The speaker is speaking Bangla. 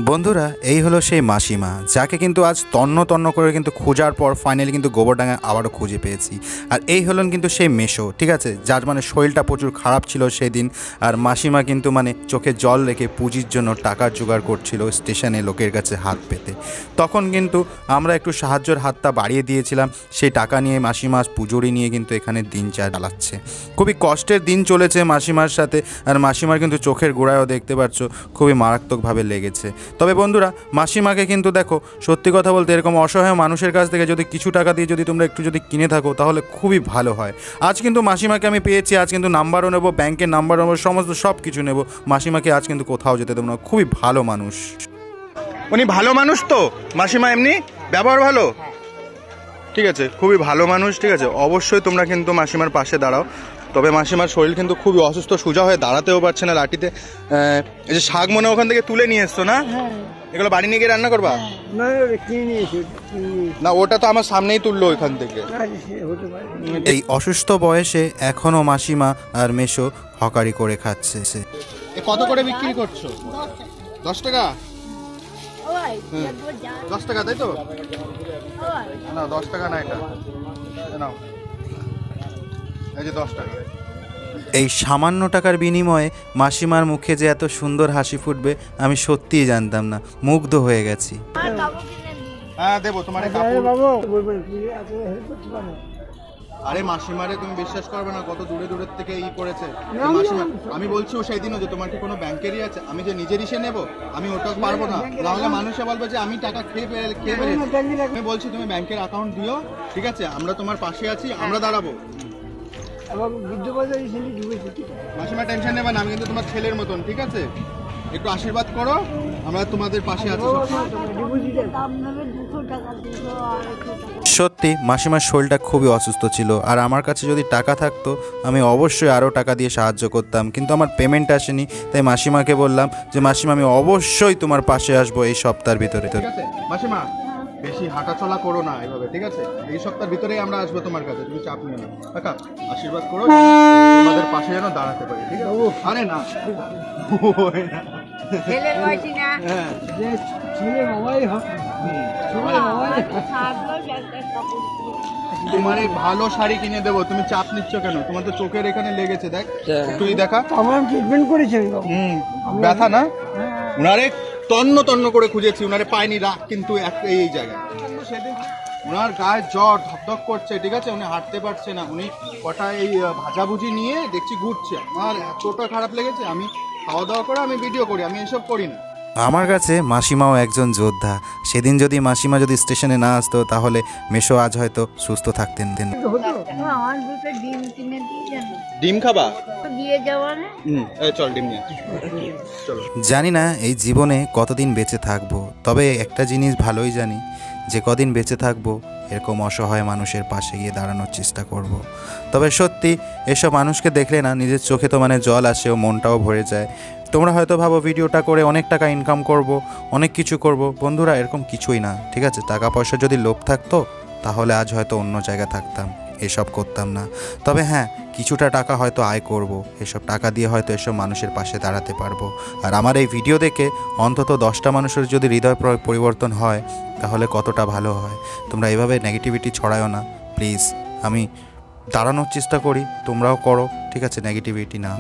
বন্ধুরা এই হলো সেই মাসিমা যাকে কিন্তু আজ তন্ন তন্ন করে কিন্তু খোঁজার পর ফাইনালি কিন্তু গোবরডাঙ্গায় আবারও খুঁজে পেয়েছি। আর এই হলেন কিন্তু সেই মেশো, ঠিক আছে, যার মানে শরীরটা প্রচুর খারাপ ছিল সেদিন। আর মাসিমা কিন্তু মানে চোখে জল রেখে পুঁজির জন্য টাকার জোগাড় করছিল স্টেশনে লোকের কাছে হাত পেতে। তখন কিন্তু আমরা একটু সাহায্যের হাতটা বাড়িয়ে দিয়েছিলাম। সেই টাকা নিয়ে মাসিমা পুজোরি নিয়ে কিন্তু এখানে দিন চালাচ্ছে। খুবই কষ্টের দিন চলেছে মাসিমার সাথে। আর মাসিমার কিন্তু চোখের গোড়ায়ও দেখতে পাচ্ছ খুবই মারাত্মকভাবে লেগেছে। তবে বন্ধুরা মাসিমাকে কিন্তু দেখো, সত্যি কথা বলতে এরকম অসহায় মানুষের কাছ থেকে যদি কিছু টাকা দিয়ে যদি তোমরা একটু যদি কিনে থাকো তাহলে খুবই ভালো হয়। আজ কিন্তু মাসিমাকে আমি পেয়েছি, আজ কিন্তু নাম্বারও নেবো, ব্যাংকের নাম্বারও নেবো, সমস্ত সব কিছু নেবো। মাসিমাকে আজ কিন্তু কোথাও যেতে দেবো না, খুবই ভালো মানুষ। উনি ভালো মানুষ তো মাসিমা, এমনি ব্যবহার ভালো, ঠিক আছে, খুবই ভালো মানুষ, ঠিক আছে। অবশ্যই তোমরা কিন্তু মাসিমার পাশে দাঁড়াও। তবে মাসিমার শরীর কিন্তু খুবই অসুস্থ, সোজা হয়ে দাঁড়াতেও পারছে না লাঠিতে। এই যে শাক মনে ওখান থেকে তুলে নিয়ে এসছো না, এগুলো বাড়ি নিয়ে গিয়ে রান্না করবা? না, ওটা তো আমার সামনেই তুললো ওইখান থেকে। এই অসুস্থ বয়সে এখনো মাসিমা আর মেশো হকারি করে খাচ্ছে। কত করে বিক্রি করছো? 10 টাকা? 10 টাকা, তাই তো? না 10 টাকা না, এটা নাও, এই যে 10 টাকা। এই সামান্য টাকার বিনিময়ে মাসিমার মুখে যে এত সুন্দর হাসি ফুটবে আমি সত্যিই জানতাম না, মুগ্ধ হয়ে গেছি। হ্যাঁ দেবো তোমার কাপড়। আরে মাসিমারে তুমি বিশ্বাস করবে না কত দূরে দূরের থেকে ই করেছে মাসিমা। আমি বলছি ও সেই দিনও যে তোমার কি কোনো ব্যাংকেরই আছে? আমি যে নিজের ইসে নেবো, আমি ওটা পারবো না, নাহলে মানুষে বলবে যে আমি টাকা খেয়ে ফেলেছি। আমি বলছি তুমি ব্যাংকের অ্যাকাউন্ট দিও, ঠিক আছে, আমরা তোমার পাশে আছি, আমরা দাঁড়াবো। মাসিমা টেনশন নেবে না, আমি কিন্তু তোমার ছেলের মতন, ঠিক আছে, একটু আশীর্বাদ করো, আমরা তোমাদের পাশে আছি। সত্যি মাসিমার শরীরটা খুবই অসুস্থ ছিল, আর আমার কাছে যদি টাকা থাকতো আমি অবশ্যই আরও টাকা দিয়ে সাহায্য করতাম, কিন্তু আমার পেমেন্ট আসেনি। তাই মাসিমাকে বললাম যে মাসিমা আমি অবশ্যই তোমার পাশে আসবো এই সপ্তাহের ভিতরে। ঠিক আছে মাসিমা, বেশি হাঁটাচলা করো না এভাবে, ঠিক আছে, এই সপ্তাহের ভিতরেই আমরা আসবো তোমার কাছে, তুমি চাপ নিও না। কাকা আশীর্বাদ করো, তোমাদের পাশে যেন দাঁড়াতে পারি, ঠিক আছে? আরে না তোমার এই ভালো শাড়ি কিনে দেবো, তুমি চাপ নিচ্ছ কেন? তোমার তো চোখের এখানে লেগেছে, দেখ তুই দেখা, আমার ট্রিটমেন্ট করেছে, ব্যথা না? উনারে তন্ন তন্ন করে খুঁজেছি, উনারে পাইনি, রাখ কিন্তু এই জায়গায়। উনার গায়ে জ্বর ধকধক করছে, ঠিক আছে, উনি হাঁটতে পারছে না, উনি কটা এই ভাজাভুজি নিয়ে দেখছি ঘুরছে। আমার এতটা খারাপ লেগেছে, আমি খাওয়া দাওয়া করে আমি ভিডিও করি, আমি এসব করি না। আমার কাছে মাসিমাও একজন যোদ্ধা। সেদিন যদি মাসিমা যদি স্টেশনে না আসতো তাহলে মেশো আজ হয়তো সুস্থ থাকতেন। ডিম খাবা? চল ডিম নিয়ে চলো। জানি না এই জীবনে কতদিন বেঁচে থাকবো, তবে একটা জিনিস ভালোই জানি যে কদিন বেঁচে থাকবো এরকম অসহায় মানুষের পাশে গিয়ে দাঁড়ানোর চেষ্টা করব। তবে সত্যি এসব মানুষকে দেখলে না নিজের চোখে তো মানে জল আসে ও মনটাও ভরে যায়। তোমরা হয়তো ভাবো ভিডিওটা করে অনেক টাকা ইনকাম করব, অনেক কিছু করব। বন্ধুরা এরকম কিছুই না, ঠিক আছে। টাকা পয়সা যদি লোভ থাকতো তাহলে আজ হয়তো অন্য জায়গায় থাকতাম, এসব করতাম না। তবে হ্যাঁ, কিছুটা টাকা হয়তো আয় করব, এসব টাকা দিয়ে হয়তো এসব মানুষের পাশে দাঁড়াতে পারবো। আর আমার এই ভিডিও দেখে অন্তত 10টা মানুষের যদি হৃদয় পরিবর্তন হয় তাহলে কতটা ভালো হয়। তোমরা এভাবে নেগেটিভিটি ছড়ায়ও না প্লিজ। আমি দাঁড়ানোর চেষ্টা করি, তোমরাও করো, ঠিক আছে, নেগেটিভিটি না।